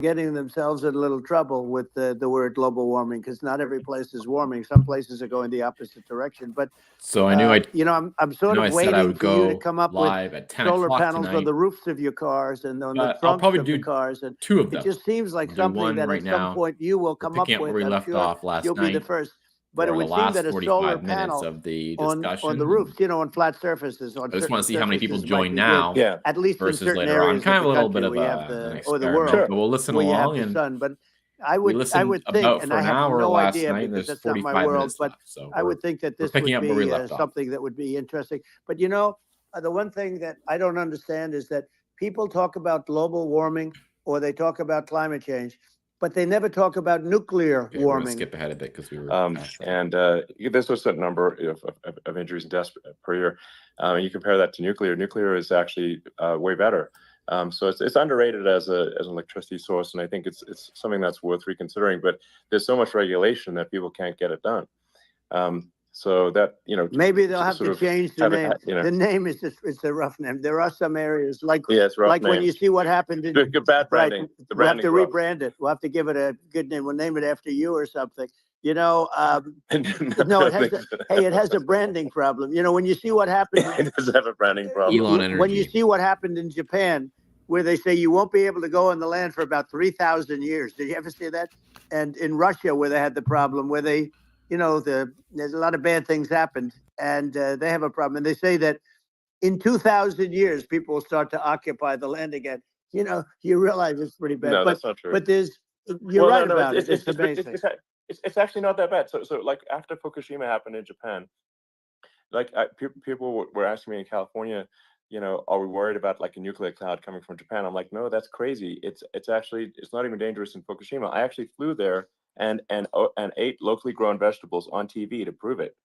getting themselves in a little trouble with the word global warming, because not every place is warming. Some places are going the opposite direction. But So I knew I'm sort of said I waiting would for you to go come up with live at 10 solar o'clock panels on tonight. the roofs of your cars and on the I'll trunks probably of the do cars. And 2 of it them. just seems like I'll do something one that right at some now. point you will We're come up picking up where with. we I'm left sure off last you'll be the night first. But it for the would seem that last a solar 45 minutes panel of the on discussion. the roofs, on flat surfaces, on I just want certain to see how many people surfaces might join be good, now Yeah. at least in versus certain later on. areas Kind of of a the little country bit of where you have an or the experiment, world but we'll listen where you have along. the And sun. But we I would listened think, about and for I an have hour no last idea night, and because there's that's not my 45 world, minutes but left. So I would think that we're this picking would up where we be left off. something that would be interesting. But the one thing that I don't understand is that people talk about global warming or they talk about climate change, but they never talk about nuclear Okay, we're gonna warming. skip ahead a bit because we were and there's a certain number of injuries and deaths per year. And you compare that to nuclear. Nuclear is actually way better. So it's underrated as an electricity source, and I think it's something that's worth reconsidering. But there's so much regulation that people can't get it done. So that maybe they'll have to change the name. The name is it's a rough name. There are some areas like when you see what happened in bad branding. Right, we'll have to rebrand it. We'll have to give it a good name. We'll name it after you or something. No, it has a branding problem. When you see what happened, it does have a branding problem. Elon Energy. When you see what happened in Japan, where they say you won't be able to go on the land for about 3,000 years. Did you ever see that? And in Russia, where they had the problem, where they there's a lot of bad things happened, and they have a problem. And they say that in 2,000 years, people will start to occupy the land again. You realize it's pretty bad. No, that's not true. But you're right about it. It's amazing. It's actually not that bad. So like after Fukushima happened in Japan, like people were asking me in California, are we worried about like a nuclear cloud coming from Japan? I'm like, no, that's crazy. It's not even dangerous in Fukushima. I actually flew there and ate locally grown vegetables on TV to prove it.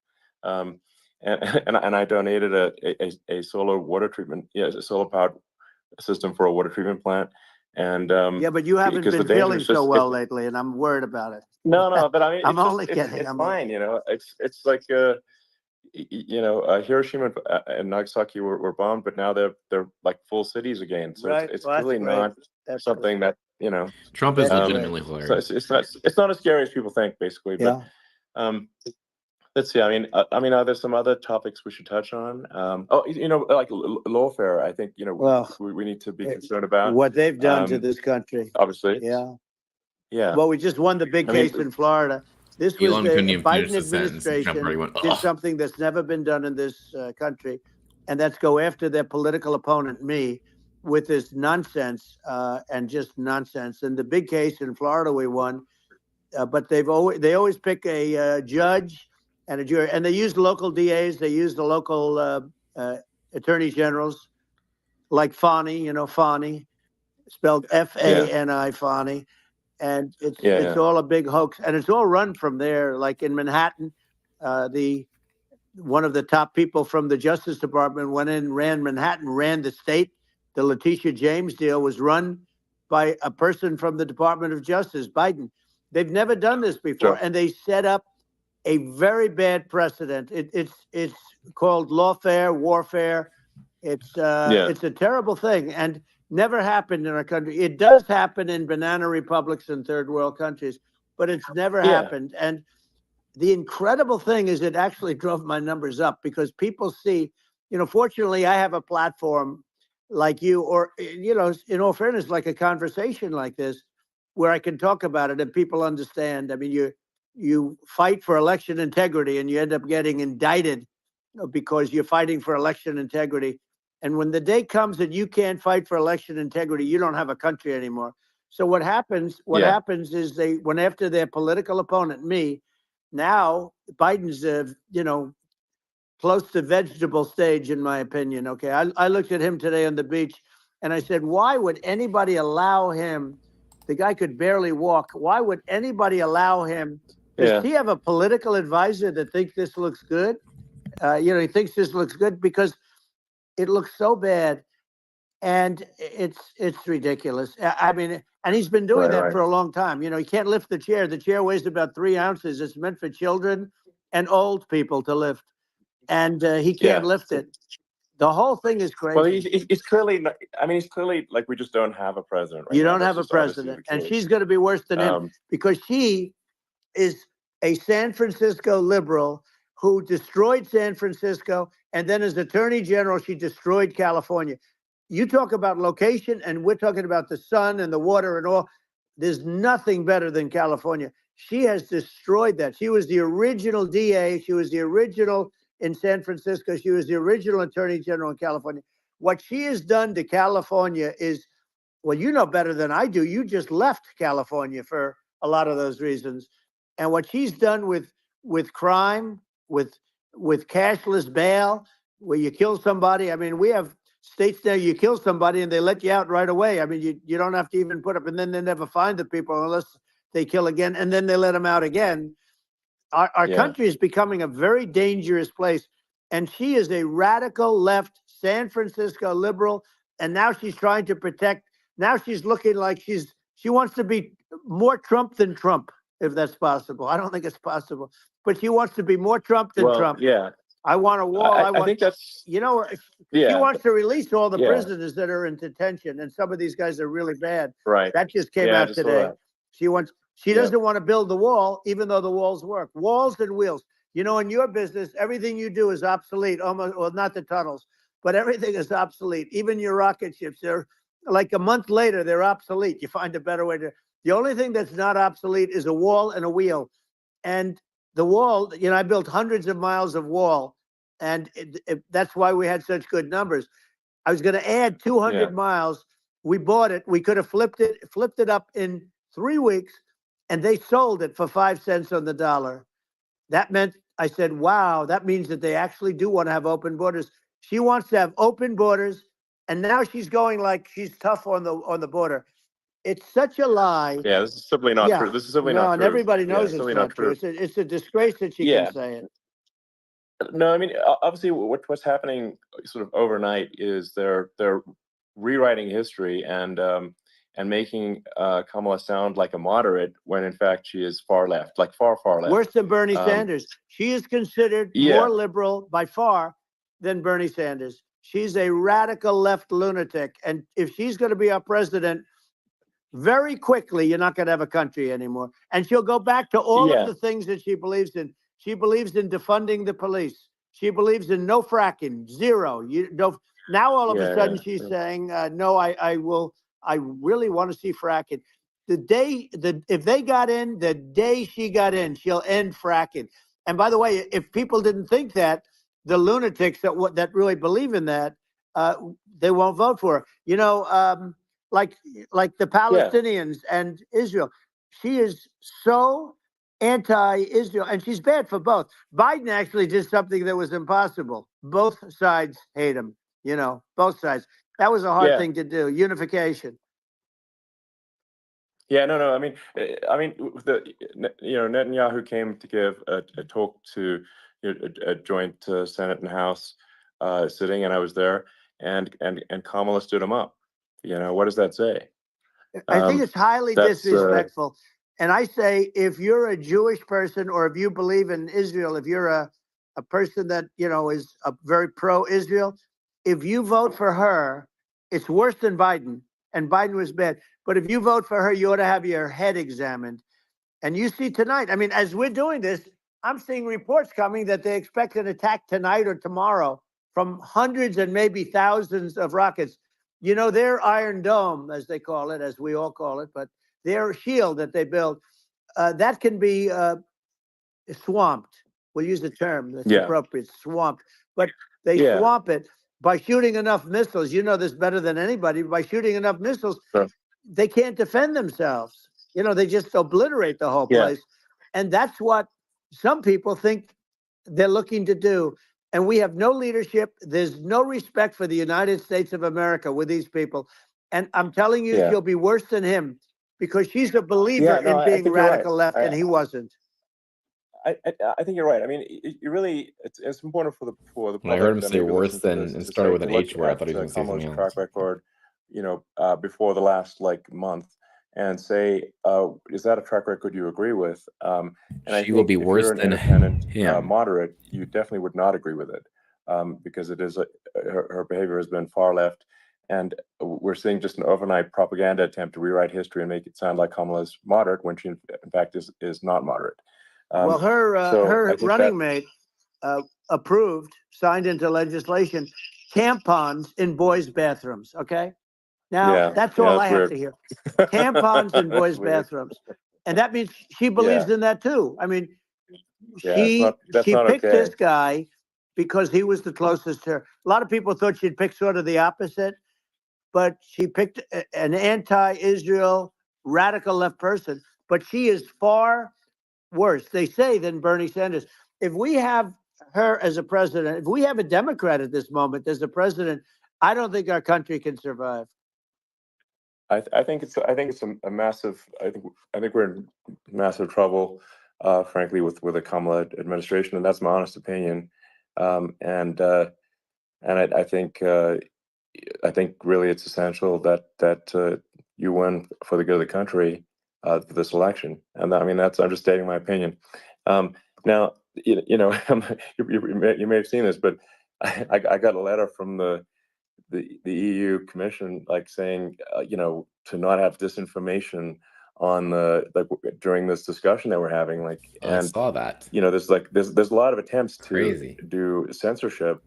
And I donated a solar water treatment, a solar powered system for a water treatment plant. And but you haven't been feeling so well lately, and I'm worried about it. No, but I mean, I'm only kidding. It's fine, It's like Hiroshima and Nagasaki were bombed, but now they're like full cities again. So right. it's really not something that Trump is legitimately hilarious. So it's not as scary as people think, basically. But let's see. I mean, are there some other topics we should touch on? Like lawfare. I think we need to be concerned about what they've done to this country. Obviously, yeah. Well, we just won the big case in Florida. This was the Biden administration did something that's never been done in this country, and that's go after their political opponent, me, with this nonsense and just nonsense. And the big case in Florida we won, but they always pick a judge and a jury, and they use local DAs, they use the local attorney generals, like Fani, Fani, spelled Fani, Fani. And it's all a big hoax, and it's all run from there. Like in Manhattan, one of the top people from the Justice Department went in, ran Manhattan, ran the state. The Letitia James deal was run by a person from the Department of Justice, Biden. They've never done this before, and they set up a very bad precedent. It's called lawfare, warfare. It's a terrible thing, and never happened in our country. It does happen in banana republics and third world countries, but it's never happened. And the incredible thing is it actually drove my numbers up because people see, fortunately I have a platform like you, or, in all fairness, like a conversation like this, where I can talk about it and people understand. I mean, you fight for election integrity and you end up getting indicted because you're fighting for election integrity. And when the day comes that you can't fight for election integrity, you don't have a country anymore. So what happens is they went after their political opponent, me. Now Biden's, close to vegetable stage, in my opinion. Okay. I looked at him today on the beach and I said, why would anybody allow him? The guy could barely walk. Why would anybody allow him? Does he have a political advisor that thinks this looks good? He thinks this looks good because it looks so bad, and it's ridiculous. I mean, and he's been doing that for a long time. He can't lift the chair. The chair weighs about 3 ounces. It's meant for children and old people to lift, and he can't lift it. The whole thing is crazy. Well, he's clearly not, I mean, he's clearly like, we just don't have a president right You now. don't That's have a just obviously president, the and case. she's going to be worse than him because she is a San Francisco liberal who destroyed San Francisco, and then as Attorney General, she destroyed California. You talk about location, and we're talking about the sun and the water and all. There's nothing better than California. She has destroyed that. She was the original DA. She was the original in San Francisco. She was the original Attorney General in California. What she has done to California is, well, you know better than I do. You just left California for a lot of those reasons. And what she's done with crime, with cashless bail, where you kill somebody. I mean, we have states now you kill somebody and they let you out right away. I mean, you don't have to even put up, and then they never find the people unless they kill again, and then they let them out again. Our country is becoming a very dangerous place. And she is a radical left San Francisco liberal. And now she's trying to protect. Now she's looking like she wants to be more Trump than Trump, if that's possible. I don't think it's possible, but she wants to be more Trump than Trump. Yeah. I want a wall. I think that's, she wants to release all the prisoners that are in detention. And some of these guys are really bad. Right. That just came out today. She doesn't want to build the wall, even though the walls work. Walls and wheels. You know, in your business, everything you do is obsolete, almost, well, not the tunnels, but everything is obsolete. Even your rocket ships, they're like a month later, they're obsolete. You find a better way to. The only thing that's not obsolete is a wall and a wheel. And the wall, I built hundreds of miles of wall, and that's why we had such good numbers. I was going to add 200 miles. We bought it. We could have flipped it up in 3 weeks, and they sold it for 5 cents on the dollar. That meant, I said, wow, that means that they actually do want to have open borders. She wants to have open borders, and now she's going like she's tough on the border. It's such a lie. Yeah, this is simply not true. This is simply not true. No, and everybody knows it's not true. It's a disgrace that she can say it. No, I mean, obviously, what's happening sort of overnight is they're rewriting history and making Kamala sound like a moderate when in fact she is far left, like far left. Worse than Bernie Sanders. She is considered more liberal by far than Bernie Sanders. She's a radical left lunatic, and if she's going to be our president, very quickly, you're not going to have a country anymore. And she'll go back to all of the things that she believes in. She believes in defunding the police. She believes in no fracking, zero. Now all of a sudden she's saying, no, I really want to see fracking. If they got in, the day she got in, she'll end fracking. And by the way, if people didn't think that, the lunatics that really believe in that, they won't vote for her. Like the Palestinians and Israel. She is so anti-Israel, and she's bad for both. Biden actually did something that was impossible. Both sides hate him, both sides. That was a hard thing to do, unification. Yeah, no. I mean, Netanyahu came to give a talk to a joint Senate and House sitting, and I was there, and Kamala stood him up. What does that say? I think it's highly disrespectful. And I say, if you're a Jewish person or if you believe in Israel, if you're a person that, is a very pro-Israel, if you vote for her, it's worse than Biden. And Biden was bad. But if you vote for her, you ought to have your head examined. And you see tonight, I mean, as we're doing this, I'm seeing reports coming that they expect an attack tonight or tomorrow from hundreds and maybe thousands of rockets. Their Iron Dome, as they call it, as we all call it, but their shield that they build, that can be swamped. We'll use the term that's appropriate, swamped. But they swamp it by shooting enough missiles. You know this better than anybody. By shooting enough missiles, they can't defend themselves. They just obliterate the whole place. And that's what some people think they're looking to do. And we have no leadership. There's no respect for the United States of America with these people. And I'm telling you, she'll be worse than him because she's a believer in being radical left, and he wasn't. I think you're right. I mean, it's important for the public. I heard him say worse than and started with an H word. I thought he was going to say something else. Track record, before the last month, and say, is that a track record you agree with? And she will be worse than independent moderate. You definitely would not agree with it. because it is her behavior has been far left, and we're seeing just an overnight propaganda attempt to rewrite history and make it sound like Kamala is moderate when she in fact is not moderate. Well, her I think running mate approved, signed into legislation, tampons in boys' bathrooms. Okay, now that's all I have weird. to hear. Tampons in boys' bathrooms, and that means she believes in that too. I mean, she not picked okay. this guy because he was the closest to her. A lot of people thought she'd pick sort of the opposite, but she picked an anti-Israel radical left person. But she is far worse, they say, than Bernie Sanders. If we have her as a president, if we have a Democrat at this moment as a president, I don't think our country can survive. I think it's a massive. I think we're in massive trouble, frankly, with the Kamala administration, and that's my honest opinion. And I think really it's essential that you win for the good of the country for this election. And I mean, that's understating my opinion. Now, you know, you may have seen this, but I got a letter from the EU Commission, like saying, you know, to not have disinformation on during this discussion that we're having, like, I saw that. you know, there's a lot of attempts Crazy. to do censorship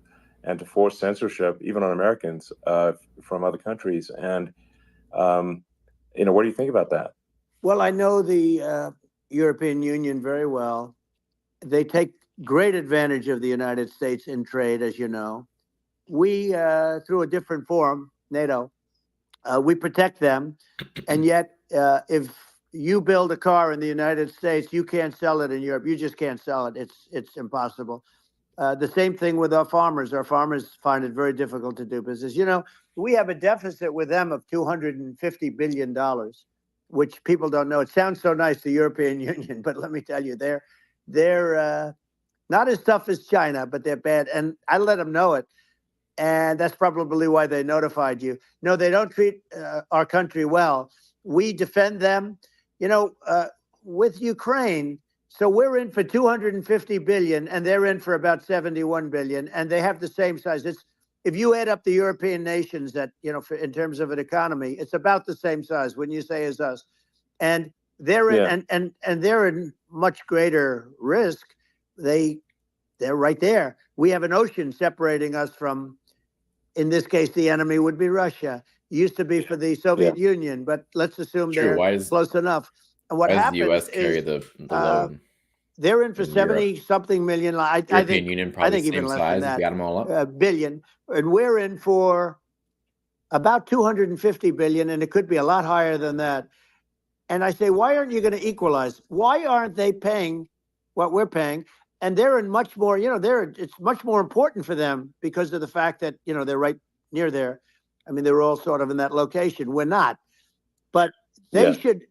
and to force censorship even on Americans from other countries. And you know, what do you think about that? Well, I know the European Union very well. They take great advantage of the United States in trade, as you know. We, through a different forum, NATO, we protect them. And yet, if you build a car in the United States, you can't sell it in Europe. You just can't sell it. It's impossible. The same thing with our farmers. Our farmers find it very difficult to do business. You know, we have a deficit with them of $250 billion, which people don't know. It sounds so nice, the European Union, but let me tell you, they're not as tough as China, but they're bad. And I let them know it. And that's probably why they notified you. No, they don't treat our country well. We defend them, you know, with Ukraine. So we're in for 250 billion and they're in for about 71 billion, and they have the same size. If you add up the European nations that, you know, in terms of an economy, it's about the same size, wouldn't you say, as us? And they're in, and they're in much greater risk. They're right there. We have an ocean separating us from, in this case, the enemy would be Russia. It used to be for the Soviet Union, but let's assume they're close enough. And what happens the U.S. carry the load? They're in for 70-something million. I think Union probably even same less size than that. If you add them all up. Billion, and we're in for about 250 billion, and it could be a lot higher than that. And I say, why aren't you going to equalize? Why aren't they paying what we're paying? And they're in much more, you know, it's much more important for them because of the fact that, you know, they're right near there. I mean, they're all sort of in that location. We're not, but they should,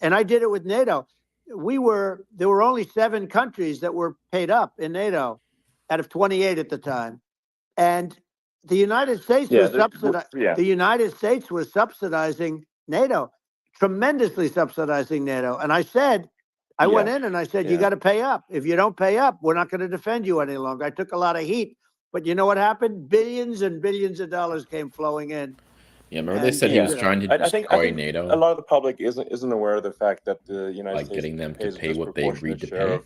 and I did it with NATO. There were only 7 countries that were paid up in NATO out of 28 at the time. And the United States was the United States was subsidizing NATO, tremendously subsidizing NATO. And I said, I went in and I said, you got to pay up. If you don't pay up, we're not going to defend you any longer. I took a lot of heat, but you know what happened? Billions and billions of dollars came flowing in. Yeah, remember they said he was trying to destroy NATO? A lot of the public isn't aware of the fact that the United States getting them to pay what they agreed to pay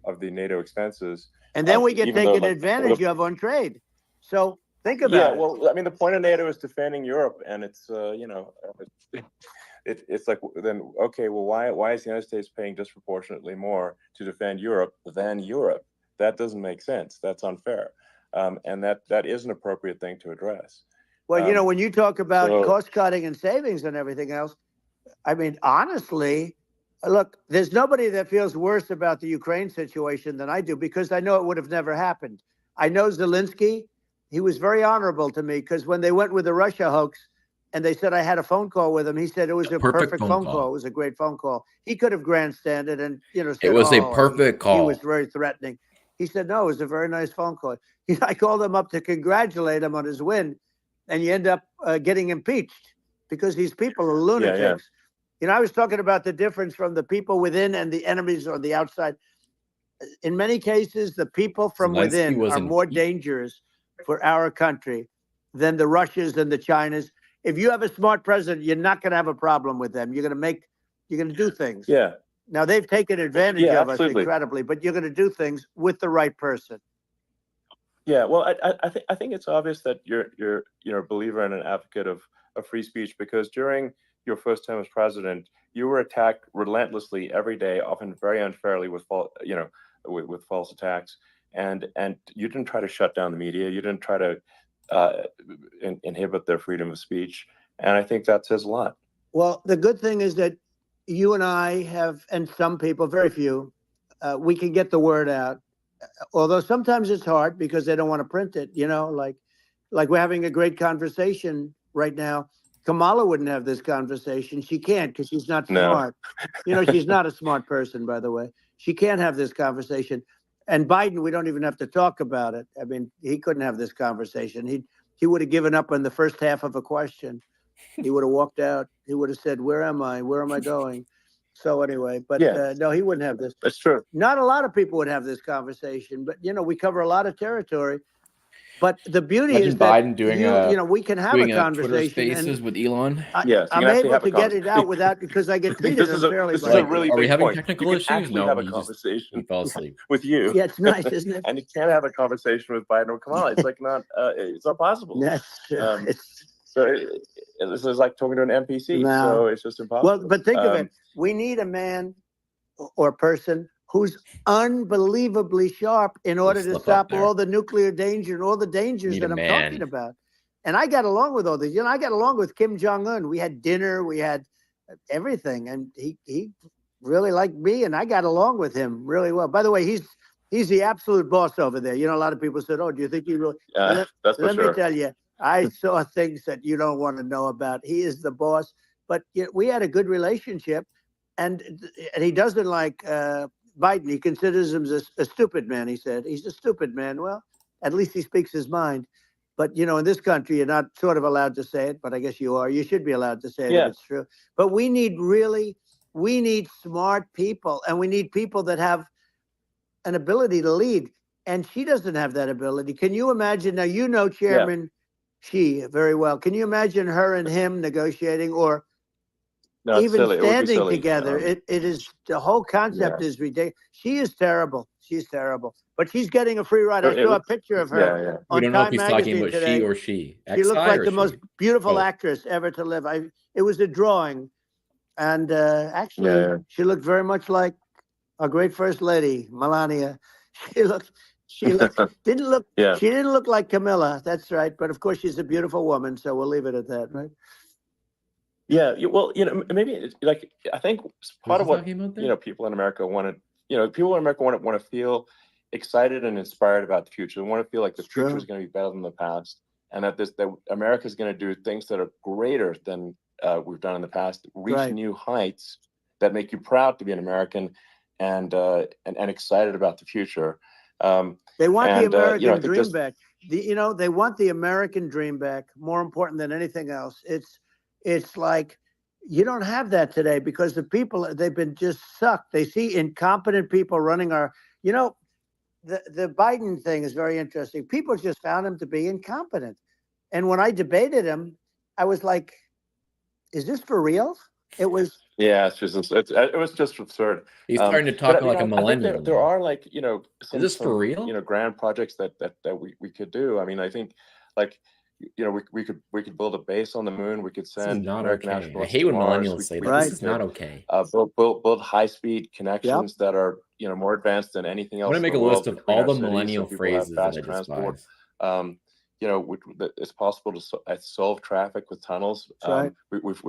of the NATO expenses. And then we get taken advantage of on trade. So think about it. Yeah, well, I mean, the point of NATO is defending Europe, and it's you know, it's like, then okay, well, why is the United States paying disproportionately more to defend Europe than Europe? That doesn't make sense. That's unfair, and that is an appropriate thing to address. Well, you know, when you talk about cost cutting and savings and everything else, I mean, honestly, look, there's nobody that feels worse about the Ukraine situation than I do, because I know it would have never happened. I know Zelensky. He was very honorable to me, because when they went with the Russia hoax and they said I had a phone call with him, he said it was a perfect phone call. It was a great phone call. He could have grandstanded and, you know, said, it was a perfect call. He was very threatening. He said, no, it was a very nice phone call. I called him up to congratulate him on his win, and you end up getting impeached because these people are lunatics. You know, I was talking about the difference from the people within and the enemies on the outside. in many cases, the people from Zelensky within was are in more peace. dangerous for our country than the Russias and the Chinas. If you have a smart president, you're not going to have a problem with them. You're going to do things. Yeah. Now they've taken advantage of absolutely. us incredibly, but you're going to do things with the right person. Yeah, well, I think it's obvious that you're a believer and an advocate of free speech, because during your first term as president, you were attacked relentlessly every day, often very unfairly with with false attacks, and you didn't try to shut down the media. You didn't try to inhibit their freedom of speech, and I think that says a lot. Well, the good thing is that you and I have, and some people, very few, we can get the word out. Although sometimes it's hard because they don't want to print it, like we're having a great conversation right now. Kamala wouldn't have this conversation. She can't because she's not smart. She's not a smart person, by the way. She can't have this conversation. And Biden, we don't even have to talk about it. I mean, he couldn't have this conversation. He would have given up on the first half of a question. He would have walked out. He would have said, "Where am I? Where am I going?" So anyway, but no, he wouldn't have this. That's true. Not a lot of people would have this conversation, but we cover a lot of territory. But the beauty Imagine is that Biden doing we can have doing a Twitter conversation. Spaces with Elon. Yes, I'm able to get it out without because I get treated This is unfairly. a Like, really are we big having point. technical You can issues? actually No, have a he conversation fell asleep. with you. Yeah, it's nice, isn't it? And you can't have a conversation with Biden or Kamala. It's like it's not possible. That's So this is like talking to an NPC. No. So it's just impossible. Well, but think of it. We need a man or person who's unbelievably sharp in order to slip up stop there. all the nuclear danger and all the dangers Need a that I'm man. talking about. And I got along with all these. I got along with Kim Jong-un. We had dinner. We had everything. And he really liked me, and I got along with him really well. By the way, he's the absolute boss over there. A lot of people said, "Oh, do you think he really?" that's for Let sure. me tell you, I saw things that you don't want to know about. He is the boss. But we had a good relationship, and he doesn't like Biden. He considers him a stupid man. He said he's a stupid man. Well, at least he speaks his mind. But in this country, you're not sort of allowed to say it, but I guess you are. You should be allowed to say it if it's true. But we need smart people, and we need people that have an ability to lead. And she doesn't have that ability. Can you imagine? Now, Chairman Xi very well. Can you imagine her and him negotiating or even standing together? It is, the whole concept is ridiculous. She is terrible. She's terrible. But she's getting a free ride. I saw a picture of her We on don't know if Time he's talking magazine about today. she or she. She looked like or the she? most beautiful Oh. actress ever to live. It was a drawing. And actually, she looked very much like our great first lady, Melania. She didn't look like Camilla. That's right. But of course, she's a beautiful woman. So we'll leave it at that, right? Yeah. Well, maybe it's like, I think part of what, people in America want to feel excited and inspired about the future. They want to feel like the future is going to be better than the past, and that America is going to do things that are greater than we've done in the past, reach new heights that make you proud to be an American, and excited about the future. They want the American dream back. They want the American dream back. More important than anything else. It's like you don't have that today because the people, they've been just sucked. They see incompetent people running our. The Biden thing is very interesting. People just found him to be incompetent, and when I debated him, I was like, "Is this for real?" It was. Yeah, it was just absurd. He's starting to talk like a millennial. I think there are some, is this for real? Grand projects that we could do. I mean, I think we could build a base on the moon. We could send American astronauts. I hate when millennials say that. This is not okay. Build high-speed connections that are more advanced than anything else. I want to make a list of all the millennial phrases that I despise. It's possible to solve traffic with tunnels. We've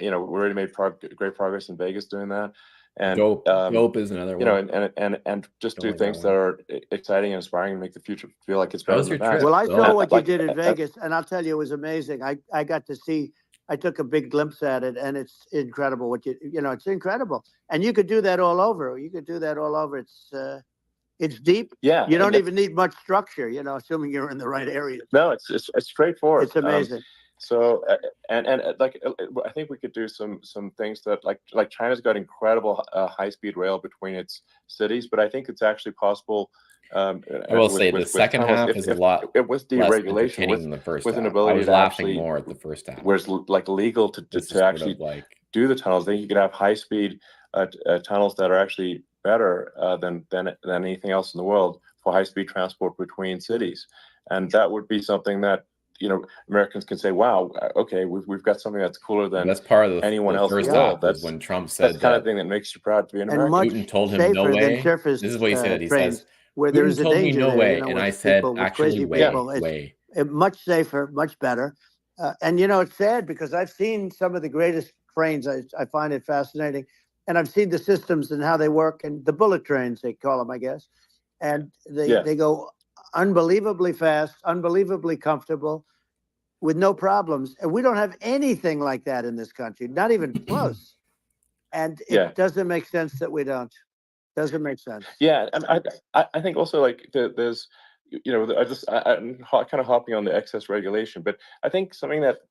already made great progress in Vegas doing that. And dope is another one. And just do things that are exciting and inspiring and make the future feel like it's better than the past. Well, I saw what you did in Vegas, and I'll tell you, it was amazing. I got to see. I took a big glimpse at it, and it's incredible. It's incredible, and you could do that all over. It's deep. Yeah, you don't even need much structure. Assuming you're in the right area. No, it's straightforward. It's amazing. So I think we could do some things that like China's got incredible high speed rail between its cities, but I think it's actually possible. I will say the second half is a lot with less deregulation, entertaining than the first with an half. I ability was to laughing actually, more at the first half. where it's like legal to actually do the tunnels. Then you could have high speed tunnels that are actually better than anything else in the world for high speed transport between cities, and that would be something that Americans can say, "Wow, okay, we've got something that's cooler than that's part of anyone else in the world." That's when Trump said the kind of thing that makes you proud to be an American. Much Putin told him no safer than way. surface This is what he said. He trains, says, where there Putin is a told me danger no there, way, and I said, actually, way. Much safer, much better. And it's sad because I've seen some of the greatest trains. I find it fascinating, and I've seen the systems and how they work, and the bullet trains they call them, I guess, and they go unbelievably fast, unbelievably comfortable, with no problems. And we don't have anything like that in this country, not even close. And it doesn't make sense that we don't. Doesn't make sense. Yeah, and I think also like there's, I'm kind of hopping on the excess regulation, but I think something that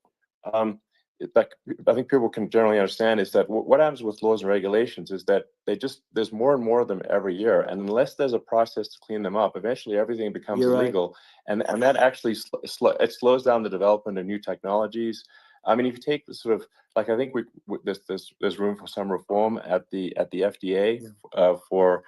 like I think people can generally understand is that what happens with laws and regulations is that there's more and more of them every year, and unless there's a process to clean them up, eventually everything becomes illegal, and that actually it slows down the development of new technologies. I mean, if you take the sort of like, I think there's room for some reform at the FDA for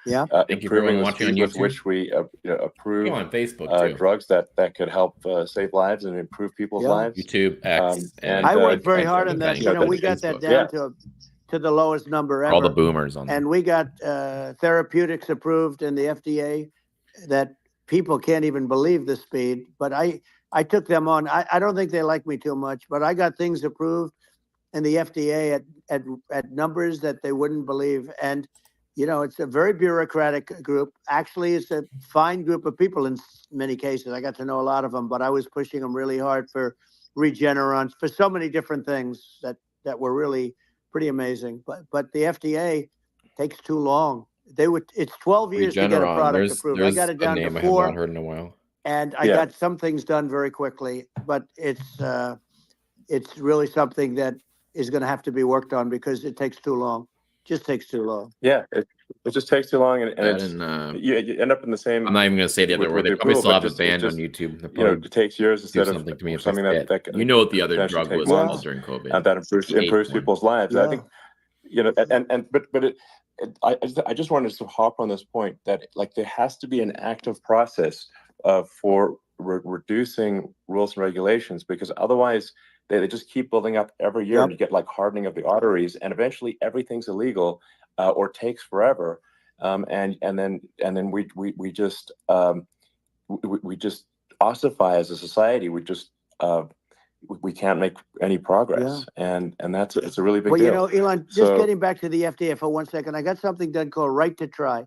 improving the speed with which we approve on Facebook drugs that could help save lives and improve people's lives. YouTube, X, and I worked very hard on that. We got that down to the lowest number ever. All the boomers on and we got therapeutics approved in the FDA that people can't even believe the speed. But I took them on. I don't think they like me too much, but I got things approved in the FDA at numbers that they wouldn't believe. And, it's a very bureaucratic group. Actually, it's a fine group of people in many cases. I got to know a lot of them, but I was pushing them really hard for Regeneron, for so many different things that were really pretty amazing. But the FDA takes too long. It's 12 years to get a product approved. I got it down to 4. I have not heard in a while. And I got some things done very quickly, but it's really something that is going to have to be worked on because it takes too long. Just takes too long. Yeah, it just takes too long, and you end up in the same. I'm not even going to say the other word. They probably still have it banned on YouTube. It takes years instead of something to me. Something that what the other drug was during COVID, and that improves people's lives. Yeah. I think I just wanted to hop on this point that like there has to be an active process for reducing rules and regulations, because otherwise they just keep building up every year, and you get like hardening of the arteries, and eventually everything's illegal or takes forever, and then we just ossify as a society. We can't make any progress, and it's a really big deal. Elon, just getting back to the FDA for 1 second, I got something done called Right to Try.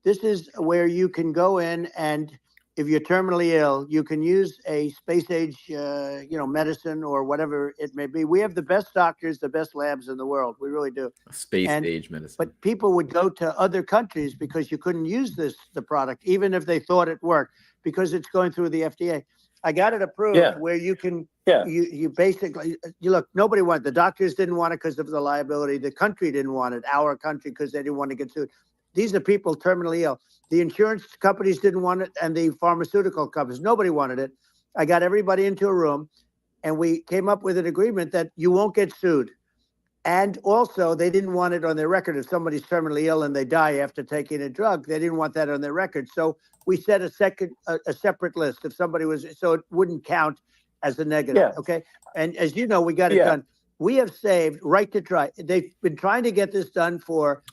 This is where you can go in, and if you're terminally ill, you can use a space age, medicine or whatever it may be. We have the best doctors, the best labs in the world. We really do. Space age medicine. But people would go to other countries because you couldn't use the product, even if they thought it worked, because it's going through the FDA. I got it approved where you can, you basically, look, nobody wanted, the doctors didn't want it because of the liability. The country didn't want it, our country, because they didn't want to get sued. These are people terminally ill. The insurance companies didn't want it, and the pharmaceutical companies, nobody wanted it. I got everybody into a room, and we came up with an agreement that you won't get sued. And also, they didn't want it on their record. If somebody's terminally ill and they die after taking a drug, they didn't want that on their record. So we set a separate list if somebody was, so it wouldn't count as a negative. Okay. And as you know, we got it done. We have saved Right to Try. They've been trying to get this done for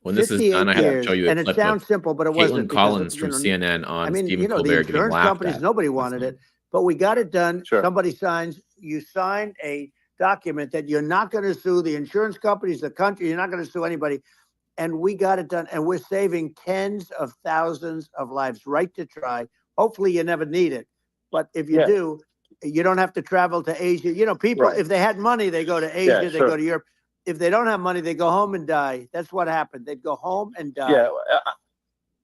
when this is done, I have to show you. And it sounds simple, but it wasn't. Caitlin Collins from CNN on Stephen Colbert the insurance companies, nobody wanted it, but we got it done. Sure. Somebody signs. You sign a document that you're not going to sue the insurance companies, the country. You're not going to sue anybody. And we got it done. And we're saving tens of thousands of lives. Right to Try. Hopefully you never need it. But if you do, you don't have to travel to Asia. People, if they had money, they go to Asia, they go to Europe. If they don't have money, they go home and die. That's what happened. They'd go home and die. Yeah.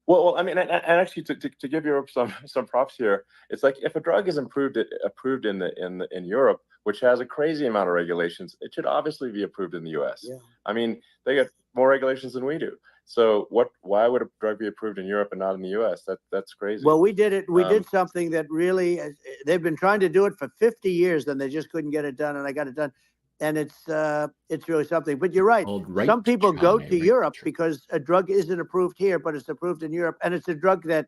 Well, I mean, and actually, to give Europe some props here, it's like if a drug is approved in Europe, which has a crazy amount of regulations, it should obviously be approved in the U.S. Yeah. I mean, they get more regulations than we do. So why would a drug be approved in Europe and not in the U.S.? That's crazy. Well, we did it. We did something that really, they've been trying to do it for 50 years, and they just couldn't get it done, and I got it done. And it's really something. But you're right. Some people go to Europe because a drug isn't approved here, but it's approved in Europe, and it's a drug that,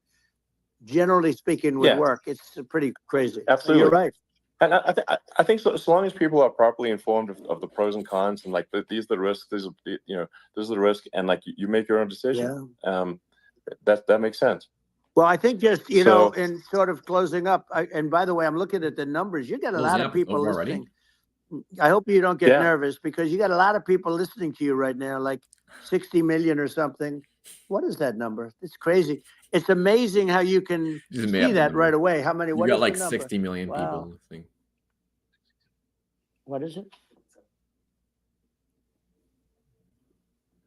generally speaking, would work. It's pretty crazy. Absolutely, you're right. And I think so long as people are properly informed of the pros and cons, and like these are the risks, this is the risk, and like you make your own decision. Yeah. That makes sense. Well, I think just know, in sort of closing up, and by the way, I'm looking at the numbers. You got a lot of people listening. I hope you don't get nervous, because you got a lot of people listening to you right now, like 60 million or something. What is that number? It's crazy. It's amazing how you can see that right away. How many? You got like 60 million people listening. What is it?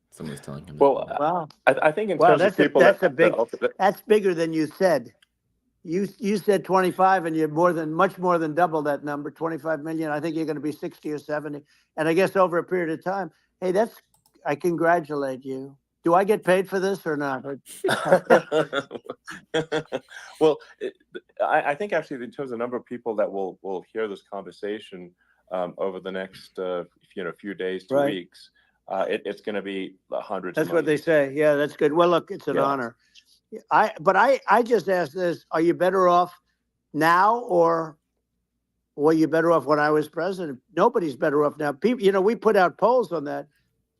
Someone's telling him. Well, wow. I think in terms of people, that's bigger than you said. You said 25, and you're much more than double that number, 25 million. I think you're going to be 60 or 70. And I guess over a period of time, hey, I congratulate you. Do I get paid for this or not? Well, I think actually in terms of the number of people that will hear this conversation over the next few days to weeks, it's going to be hundreds. That's what they say. Yeah, that's good. Well, look, it's an honor. I just asked this: are you better off now, or were you better off when I was president? Nobody's better off now. People, we put out polls on that,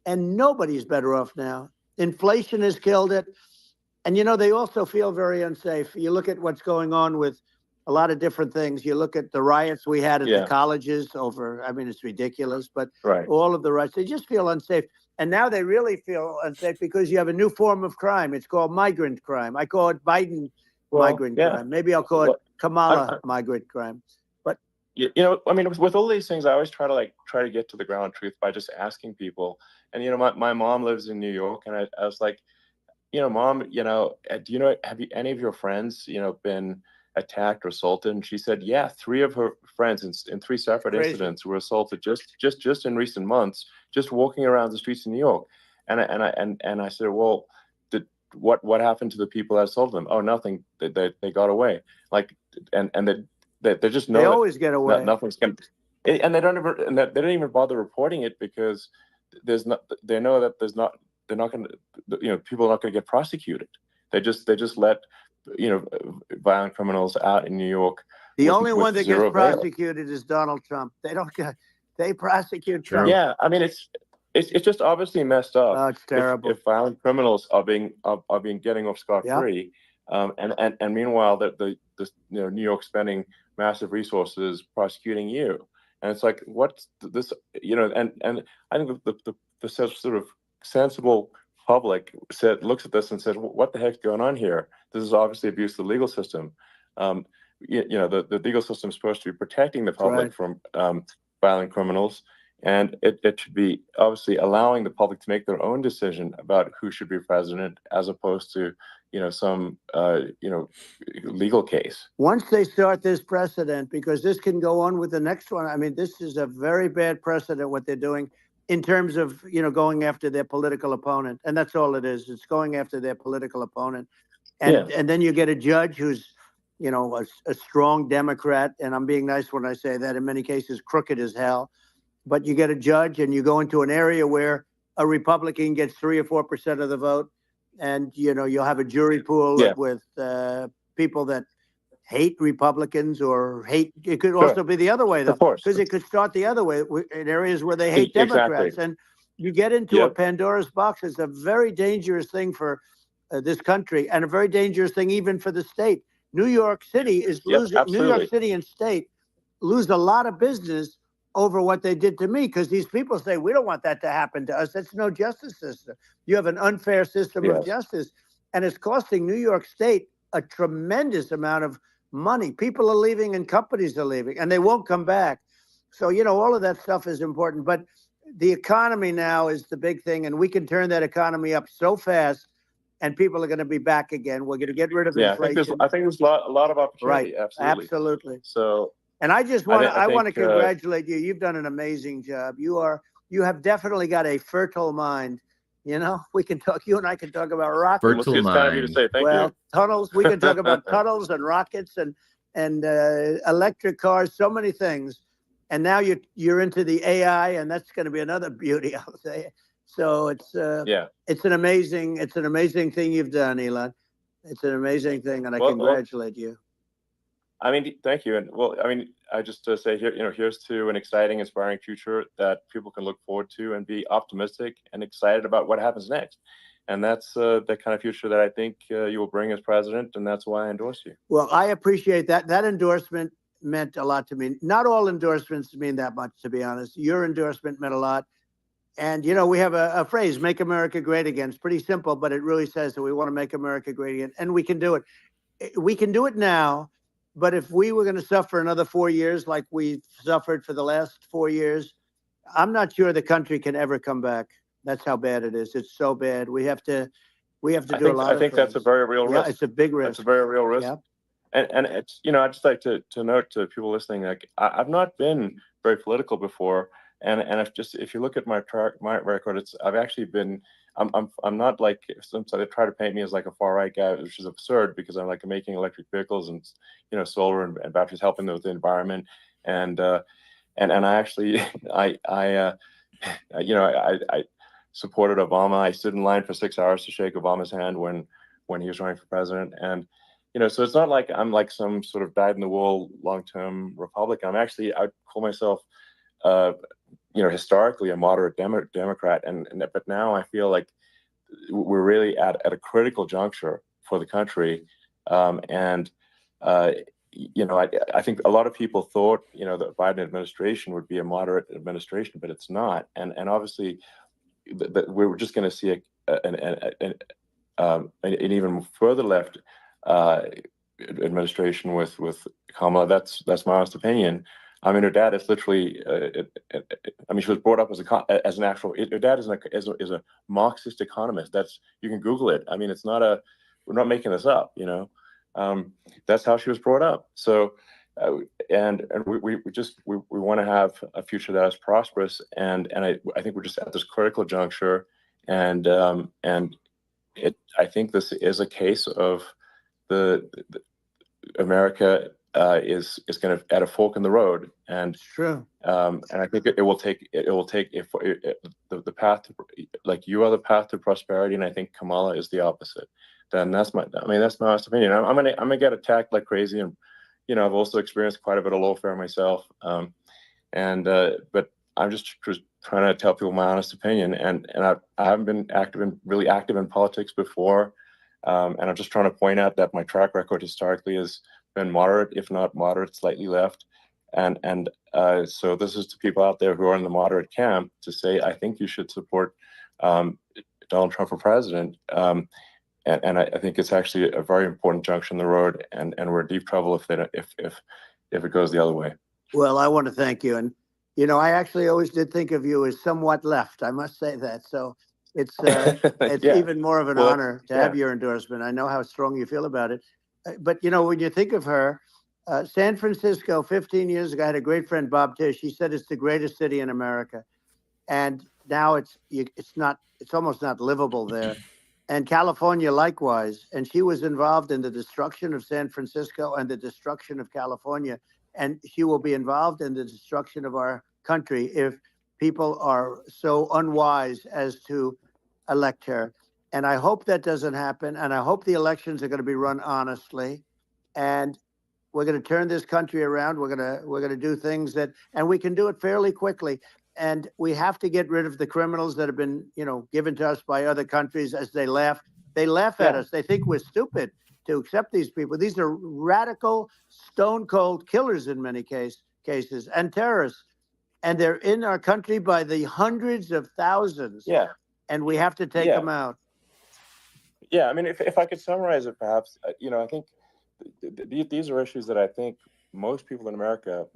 and nobody's better off now. Inflation has killed it, and they also feel very unsafe. You look at what's going on with a lot of different things. You look at the riots we had at the colleges over. I mean, it's ridiculous, but all of the riots, they just feel unsafe. And now they really feel unsafe because you have a new form of crime. It's called migrant crime. I call it Biden migrant crime. Maybe I'll call it Kamala migrant crime. But I mean, with all these things, I always try to get to the ground truth by just asking people. And my mom lives in New York, and I was like, Mom, have any of your friends been attacked or assaulted? And she said, yeah, 3 of her friends in 3 separate incidents were assaulted just in recent months, just walking around the streets in New York. And I said, well, what happened to the people that assaulted them? Oh, nothing. They got away. Like, and they just know they always get away. Nothing's going. And they don't even bother reporting it, because they know that they're not going to, people are not going to get prosecuted. They just let violent criminals out in New York. The only one that gets prosecuted is Donald Trump. They prosecute Trump. Yeah, I mean, it's just obviously messed up. Oh, it's terrible. If violent criminals are getting off scot-free, and meanwhile the New York spending massive resources prosecuting you, and it's like, what's this? And I think the sort of sensible public looks at this and says, what the heck's going on here? This is obviously abuse of the legal system. The legal system is supposed to be protecting the public from violent criminals, and it should be obviously allowing the public to make their own decision about who should be president, as opposed to some legal case. Once they start this precedent, because this can go on with the next one. I mean, this is a very bad precedent, what they're doing, in terms of, going after their political opponent. And that's all it is. It's going after their political opponent. And then you get a judge who's, a strong Democrat. And I'm being nice when I say that, in many cases, crooked as hell. But you get a judge, and you go into an area where a Republican gets 3 or 4% of the vote. And, you'll have a jury pool with people that hate Republicans or hate. It could also be the other way, though, because it could start the other way in areas where they hate Democrats. And you get into a Pandora's box. It's a very dangerous thing for this country, and a very dangerous thing even for the state. New York City is losing. New York City and state lose a lot of business over what they did to me, because these people say, we don't want that to happen to us. That's no justice system. You have an unfair system of justice, and it's costing New York State a tremendous amount of money. People are leaving and companies are leaving, and they won't come back. So, all of that stuff is important. But the economy now is the big thing, and we can turn that economy up so fast. and people are going to be back again. We're going to get rid of Yeah, inflation. I think there's a lot of opportunity. Right. Absolutely. Absolutely. So, and I just want to, I want to think, congratulate you. You've done an amazing job. You have definitely got a fertile mind. You know, we can talk, you and I can talk about rockets. Fertile it's kind of you to mind. say. Thank you. Tunnels, we can talk about tunnels and rockets and electric cars, so many things. And now you're into the AI, and that's going to be another beauty, I'll say. So it's an amazing thing you've done, Elon. It's an amazing thing, and I congratulate you. I mean, thank you. And I just say here, here's to an exciting, inspiring future that people can look forward to and be optimistic and excited about what happens next. And that's the kind of future that I think you will bring as president, and that's why I endorse you. Well, I appreciate that. That endorsement meant a lot to me. Not all endorsements mean that much, to be honest. Your endorsement meant a lot. And, we have a phrase, make America great again. It's pretty simple, but it really says that we want to make America great again. And we can do it. We can do it now. But if we were going to suffer another 4 years like we've suffered for the last 4 years, I'm not sure the country can ever come back. That's how bad it is. It's so bad. We have to do a lot of things. I think that's a very real risk. Yeah, it's a big risk. It's a very real risk. Yeah. And it's, I'd just like to note to people listening, like I've not been very political before. And if you look at my record, I've actually been, I'm not like, some they try to paint me as like a far right guy, which is absurd because I'm like making electric vehicles and, solar and batteries, helping them with the environment. And I actually, I supported Obama. I stood in line for 6 hours to shake Obama's hand when he was running for president. And, so it's not like I'm like some sort of dyed-in-the-wool long-term Republican. I'd call myself, historically a moderate Democrat. But now I feel like we're really at a critical juncture for the country. I think a lot of people thought, the Biden administration would be a moderate administration, but it's not. And obviously, we're just going to see an even further left administration with Kamala. That's my honest opinion. I mean, her dad is literally. She was brought up as an actual. Her dad is a Marxist economist. You can Google it. I mean, it's not we're not making this up. That's how she was brought up. So, and we want to have a future that is prosperous. And I think we're just at this critical juncture. And I think this is a case of the America is going to at a fork in the road, and true. And I think it will take the path to, like, you are the path to prosperity, and I think Kamala is the opposite. Then that's my honest opinion. I'm gonna get attacked like crazy, and I've also experienced quite a bit of lawfare myself, but I'm just trying to tell people my honest opinion, and I haven't been really active in politics before. And I'm just trying to point out that my track record historically has been moderate, if not moderate, slightly left. And so this is to people out there who are in the moderate camp to say, I think you should support Donald Trump for president. And I think it's actually a very important junction in the road, and we're in deep trouble if it goes the other way. Well, I want to thank you. And, I actually always did think of you as somewhat left. I must say that. So it's even more of an honor to have your endorsement. I know how strong you feel about it. But, when you think of her, San Francisco, 15 years ago, I had a great friend, Bob Tish. He said it's the greatest city in America. And now it's almost not livable there. And California, likewise. And she was involved in the destruction of San Francisco and the destruction of California. And she will be involved in the destruction of our country if people are so unwise as to elect her. And I hope that doesn't happen. And I hope the elections are going to be run honestly. And we're going to turn this country around. We're going to do things and we can do it fairly quickly. And we have to get rid of the criminals that have been, given to us by other countries as they laugh. They laugh at us. They think we're stupid to accept these people. These are radical, stone cold killers in many cases, and terrorists. And they're in our country by the hundreds of thousands. Yeah. And we have to take them out. Yeah. I mean, if I could summarize it, perhaps, I think these are issues that I think most people in America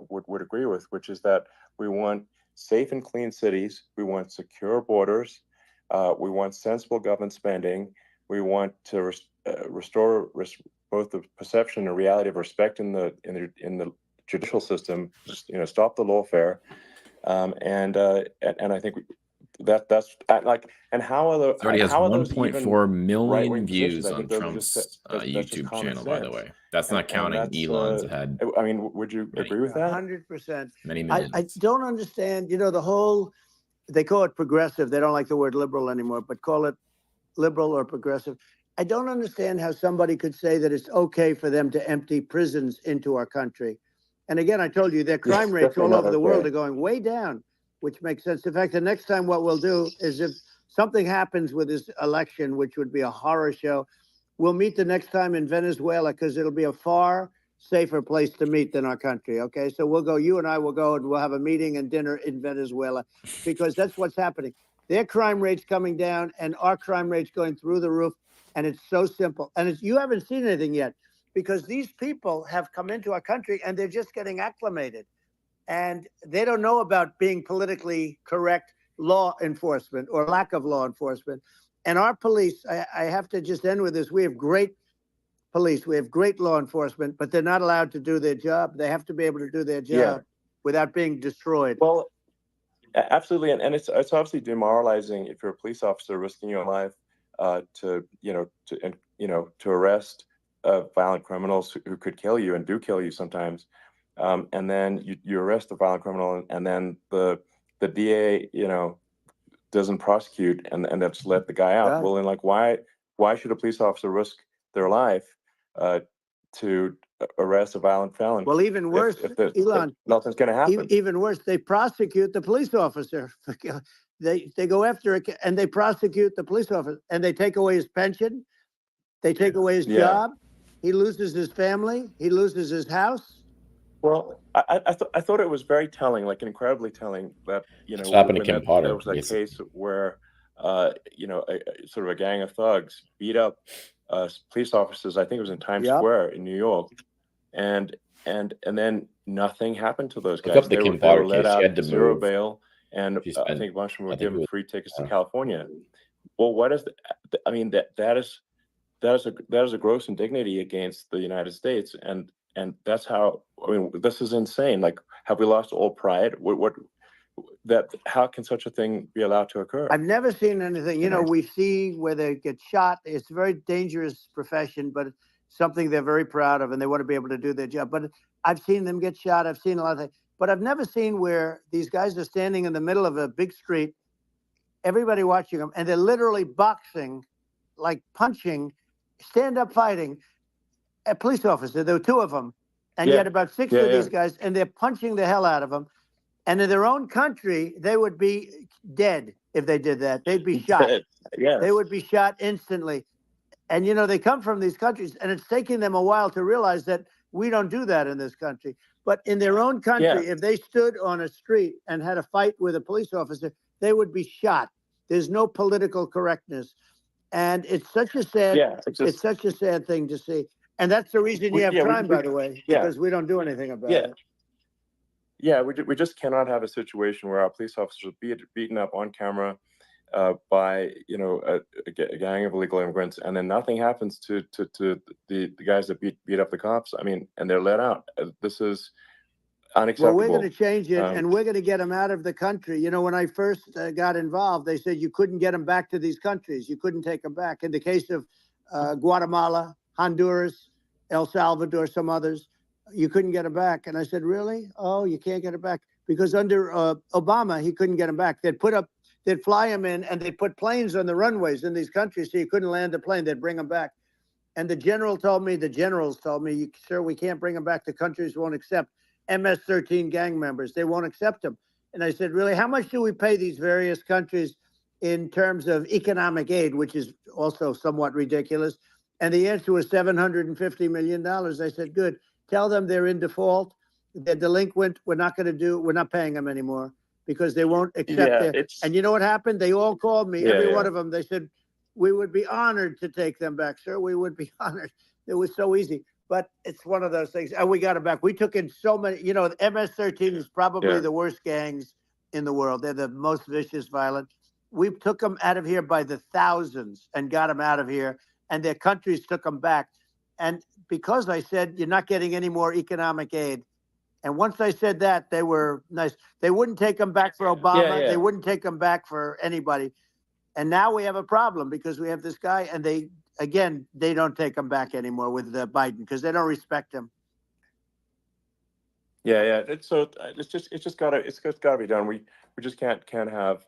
would agree with, which is that we want safe and clean cities. We want secure borders. We want sensible government spending. We want to restore both the perception and reality of respect in the judicial system. Just stop the lawfare, and I think that's like. And how are It already has how are those 1.4 even million right-wing views positions? I on think those are just Trump's that's just YouTube common channel, by the sense. way. That's not And counting that's Elon's. It had I mean, would you many. agree with that? 100%. Many I millions. don't understand, the whole, they call it progressive. They don't like the word liberal anymore, but call it liberal or progressive. I don't understand how somebody could say that it's okay for them to empty prisons into our country. And again, I told you their crime rates all over the world are going way down, which makes sense. In fact, the next time what we'll do is, if something happens with this election, which would be a horror show, we'll meet the next time in Venezuela, because it'll be a far safer place to meet than our country. Okay, so we'll go, you and I will go, and we'll have a meeting and dinner in Venezuela, because that's what's happening. Their crime rate's coming down and our crime rate's going through the roof. And it's so simple. And you haven't seen anything yet, because these people have come into our country and they're just getting acclimated. And they don't know about being politically correct law enforcement or lack of law enforcement. And our police, I have to just end with this. We have great police. We have great law enforcement, but they're not allowed to do their job. They have to be able to do their job without being destroyed. Well, absolutely. And it's obviously demoralizing if you're a police officer risking your life to arrest violent criminals who could kill you and do kill you sometimes, and then you arrest the violent criminal, and then the DA doesn't prosecute, and they just let the guy out. Well, then, like, why should a police officer risk their life to arrest a violent felon? Well, even worse, Elon, if nothing's going to happen. Even worse, they prosecute the police officer. They go after it and they prosecute the police officer, and they take away his pension. They take away his job. He loses his family. He loses his house. Well, I thought it was very telling, like incredibly telling, that It's happened to Kim Potter. There was that case where sort of a gang of thugs beat up police officers. I think it was in Times Square in New York, and then nothing happened to those guys. Look up the Kim Potter let case. She out had to zero move. bail, and I think a bunch of them were given free tickets to California. Well, what is I mean, that is a gross indignity against the United States, and that's how, I mean, this is insane. Like, have we lost all pride? How can such a thing be allowed to occur? I've never seen anything. We see where they get shot. It's a very dangerous profession, but it's something they're very proud of, and they want to be able to do their job. But I've seen them get shot. I've seen a lot of things, but I've never seen where these guys are standing in the middle of a big street, everybody watching them, and they're literally boxing, like punching, stand up fighting a police officer. There were two of them, and you had about six of these guys, and they're punching the hell out of them. And in their own country, they would be dead if they did that. They'd be shot. They would be shot instantly. And, they come from these countries, and it's taking them a while to realize that we don't do that in this country. But in their own country, if they stood on a street and had a fight with a police officer, they would be shot. There's no political correctness. And it's such a sad, it's such a sad thing to see. And that's the reason you have crime, by the way, because we don't do anything about it. Yeah, we just cannot have a situation where our police officers are beaten up on camera by a gang of illegal immigrants, and then nothing happens to the guys that beat up the cops. I mean, and they're let out. This is unacceptable. Well, we're going to change it, and we're going to get them out of the country. When I first got involved, they said you couldn't get them back to these countries. You couldn't take them back. In the case of Guatemala, Honduras, El Salvador, some others, you couldn't get them back. And I said, really? Oh, you can't get them back? Because under Obama, he couldn't get them back. They'd fly them in, and they'd put planes on the runways in these countries so you couldn't land a plane. They'd bring them back. And the generals told me, sir, we can't bring them back. The countries won't accept MS-13 gang members. They won't accept them. And I said, really, how much do we pay these various countries in terms of economic aid, which is also somewhat ridiculous? And the answer was $750 million. I said, good. Tell them they're in default. They're delinquent. We're not paying them anymore because they won't accept it. And you know what happened? They all called me, every one of them. They said, we would be honored to take them back, sir. We would be honored. It was so easy. But it's one of those things. And we got it back. We took in so many, the MS-13 is probably the worst gangs in the world. They're the most vicious, violent. we took them out of here by the thousands and got them out of here, and their countries took them back. And because I said, you're not getting any more economic aid. And once I said that, they were nice. They wouldn't take them back for Obama. Yeah. They wouldn't take them back for anybody. And now we have a problem because we have this guy, and they don't take him back anymore with Biden because they don't respect him. Yeah. It's just gotta be done. We just can't have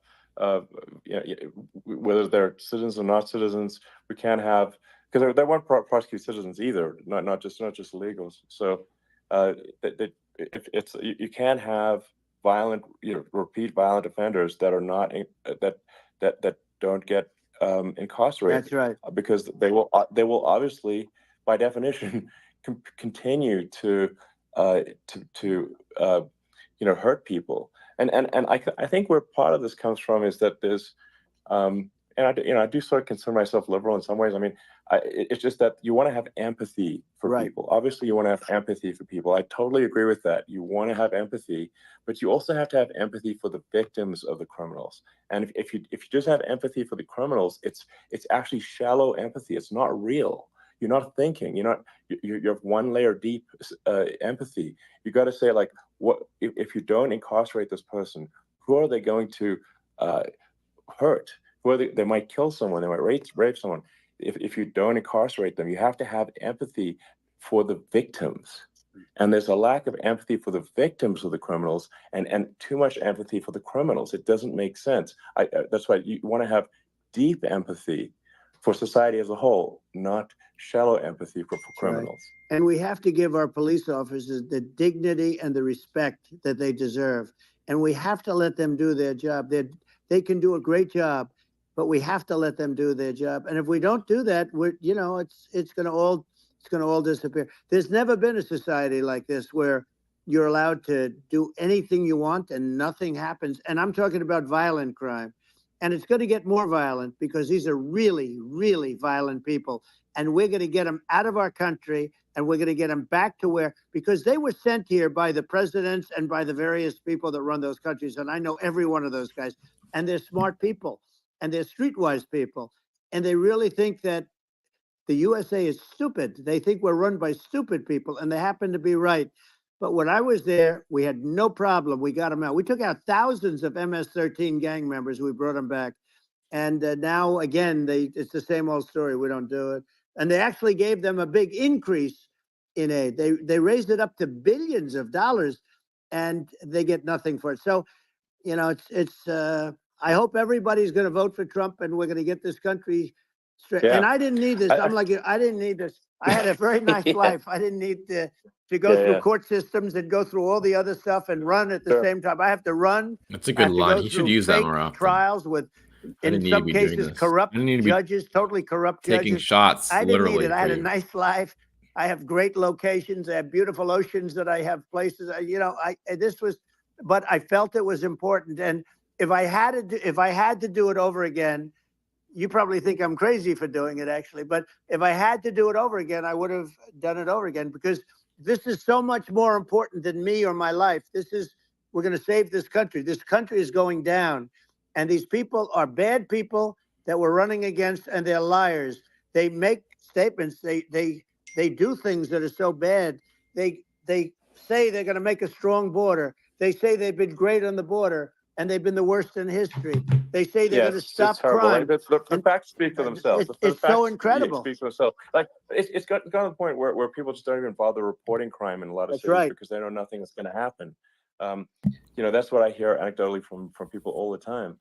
whether they're citizens or not citizens. We can't have, because they won't prosecute citizens either, not just illegals. So you can't have violent, repeat violent offenders that are not that don't get incarcerated. That's right. Because they will obviously, by definition, continue to hurt people. And I think where part of this comes from is that there's and I do sort of consider myself liberal in some ways. I mean, it's just that you want to have empathy for people. Obviously, you want to have empathy for people. I totally agree with that. You want to have empathy, but you also have to have empathy for the victims of the criminals. And if you just have empathy for the criminals, it's actually shallow empathy. It's not real. You're not thinking. You have one layer deep empathy. You got to say, like, what if you don't incarcerate this person? Who are they going to hurt? They might kill someone, they might rape someone. If you don't incarcerate them, you have to have empathy for the victims. And there's a lack of empathy for the victims of the criminals and too much empathy for the criminals. It doesn't make sense. That's why you want to have deep empathy for society as a whole, not shallow empathy for criminals. Right. And we have to give our police officers the dignity and the respect that they deserve. And we have to let them do their job. They can do a great job, but we have to let them do their job. And if we don't do that, it's going to all disappear. There's never been a society like this where you're allowed to do anything you want and nothing happens. And I'm talking about violent crime. And it's going to get more violent because these are really, really violent people. And we're going to get them out of our country, and we're going to get them back to because they were sent here by the presidents and by the various people that run those countries. And I know every one of those guys. And they're smart people, and they're streetwise people. And they really think that the USA is stupid. They think we're run by stupid people, and they happen to be right. But when I was there, we had no problem. We got them out. We took out thousands of MS-13 gang members. We brought them back. And now, again, it's the same old story. We don't do it. And they actually gave them a big increase in aid. They raised it up to billions of dollars, and they get nothing for it. So, I hope everybody's going to vote for Trump, and we're going to get this country straight. Yeah. And I didn't need this. I didn't need this. I had a very nice life. I didn't need to go through court systems and go through all the other stuff and run at the same time. I have to run. That's a good line. He should use that more often. Trials with, in some cases, corrupt judges, totally corrupt judges. Taking shots, I didn't need it. I had a nice life. I have great locations. I have beautiful oceans that I have places. But I felt it was important. And if I had to do it over again, you probably think I'm crazy for doing it, actually. But if I had to do it over again, I would have done it over again, because this is so much more important than me or my life. We're going to save this country. This country is going down. And these people are bad people that we're running against, and they're liars. They make statements. They do things that are so bad. They say they're going to make a strong border. They say they've been great on the border, and they've been the worst in history. They say they're going to stop crime. Like, the facts speak for themselves. It's so incredible. Speak for themselves. Like it's gotten to the point where people just don't even bother reporting crime in a lot of cities because they know nothing is going to happen. That's what I hear anecdotally from people all the time.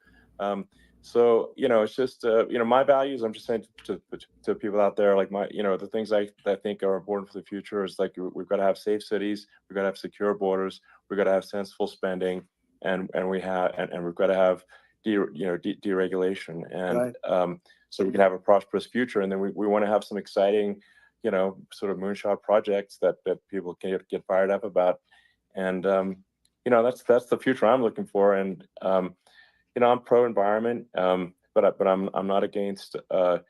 So it's just my values. I'm just saying to people out there, like the things I think are important for the future is, like, we've got to have safe cities, we've got to have secure borders, we've got to have sensible spending, and we've got to have deregulation, and so we can have a prosperous future. And then we want to have some exciting sort of moonshot projects that people can get fired up about, and that's the future I'm looking for. And I'm pro environment, but I'm not against. I'm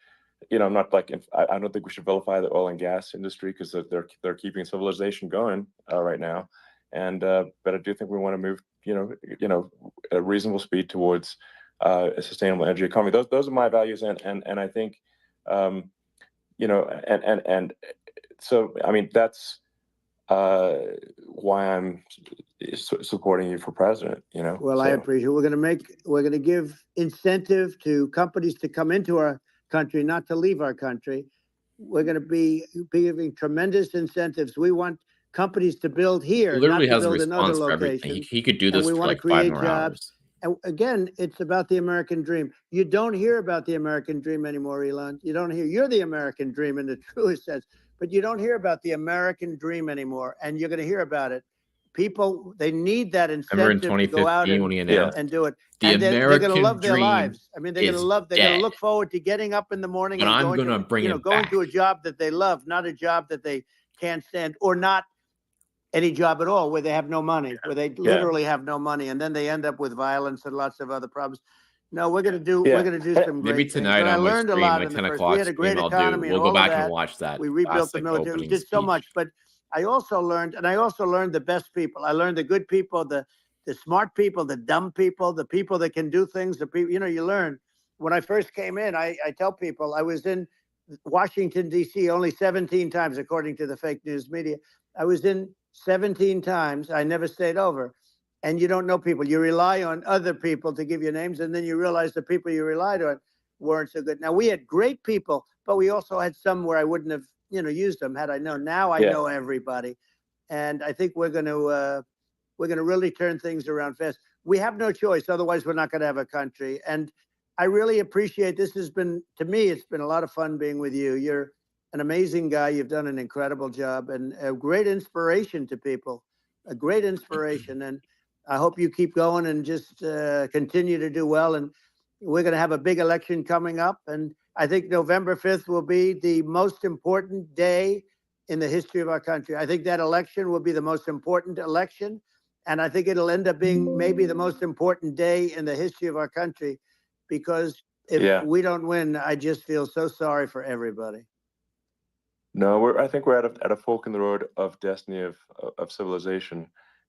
not like, I don't think we should vilify the oil and gas industry, because they're keeping civilization going right now, and but I do think we want to move at a reasonable speed towards a sustainable energy economy. Those are my values, and I think, you know, and so I mean that's why I'm supporting you for president. You know. Well, so. I appreciate it. We're going to give incentive to companies to come into our country, not to leave our country. We're going to be giving tremendous incentives. We want companies to build here, He literally not to has a build in other response for everything. locations. He could do And this we for want to like 5 create more jobs. hours. And again, it's about the American dream. You don't hear about the American dream anymore, Elon. You don't hear. You're the American dream in the truest sense, but you don't hear about the American dream anymore. And you're going to hear about it. People, they need that Remember in incentive to go out 2015 when he announced and do it. the And they're going to American love their dream lives. I mean, they're going to is love. They're going to dead, look forward to getting up in the morning but and I'm going gonna to, bring it going back. to a job that they love, not a job that they can't stand, or not any job at all, where they have no money, where they literally have no money, and then they end up with violence and lots of other problems. No, we're going to do. We're going to do some Maybe great things. tonight And I on my learned a stream, lot my in the 10 first. We o'clock had a stream, great economy and we'll go all of back and that. watch that. We rebuilt last, the like, military. We opening did so speech. much, but I also learned the best people. I learned the good people, the smart people, the dumb people, the people that can do things. The people, you learn. When I first came in, I tell people I was in Washington, D.C. only 17 times, according to the fake news media. I was in 17 times. I never stayed over. And you don't know people. You rely on other people to give you names, and then you realize the people you relied on weren't so good. Now, we had great people, but we also had some where I wouldn't have, used them had I known. Now I know everybody. And I think we're going to really turn things around fast. We have no choice. Otherwise, we're not going to have a country. And I really appreciate this. Has been, to me, it's been a lot of fun being with you. You're an amazing guy. You've done an incredible job and a great inspiration to people, a great inspiration. And I hope you keep going and just continue to do well. And we're going to have a big election coming up. And I think November 5th will be the most important day in the history of our country. I think that election will be the most important election. And I think it'll end up being maybe the most important day in the history of our country, because if we don't win, I just feel so sorry for everybody. No, I think we're at a fork in the road of destiny of civilization,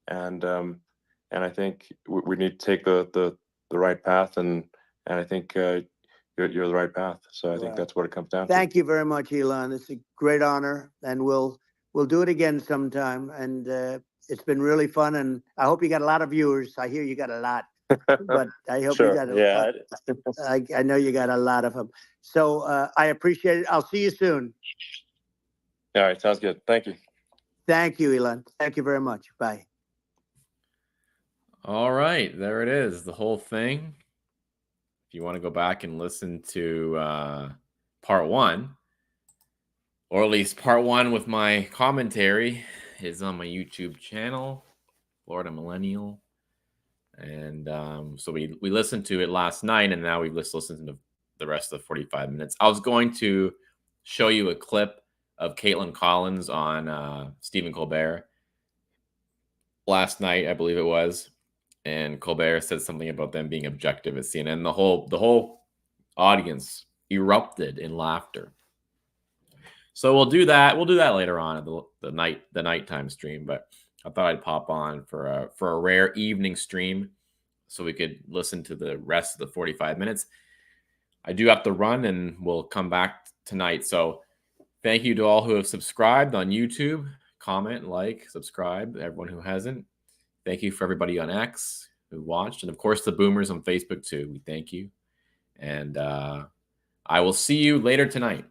and I think we need to take the right path, and I think you're the right path. So I think that's what it comes down to. Thank you very much, Elon. It's a great honor, and we'll do it again sometime. And it's been really fun, and I hope you got a lot of viewers. I hear you got a lot, but I hope you got I know you got a lot of them. So I appreciate it. I'll see you soon. All right, sounds good. Thank you. Thank you, Elon. Thank you very much. Bye. All right, there it is, the whole thing. If you want to go back and listen to part 1, or at least part 1 with my commentary, is on my YouTube channel, Florida Millennial. And so we listened to it last night, and now we've just listened to the rest of the 45 minutes. I was going to show you a clip of Caitlin Collins on Stephen Colbert last night, I believe it was, and Colbert said something about them being objective at CNN. The whole audience erupted in laughter. So we'll do that. We'll do that later on at the nighttime stream. But I thought I'd pop on for a rare evening stream, so we could listen to the rest of the 45 minutes. I do have to run, and we'll come back tonight. So thank you to all who have subscribed on YouTube. Comment, like, subscribe, everyone who hasn't. Thank you for everybody on X who watched. And, of course, the boomers on Facebook, too. We thank you. And I will see you later tonight.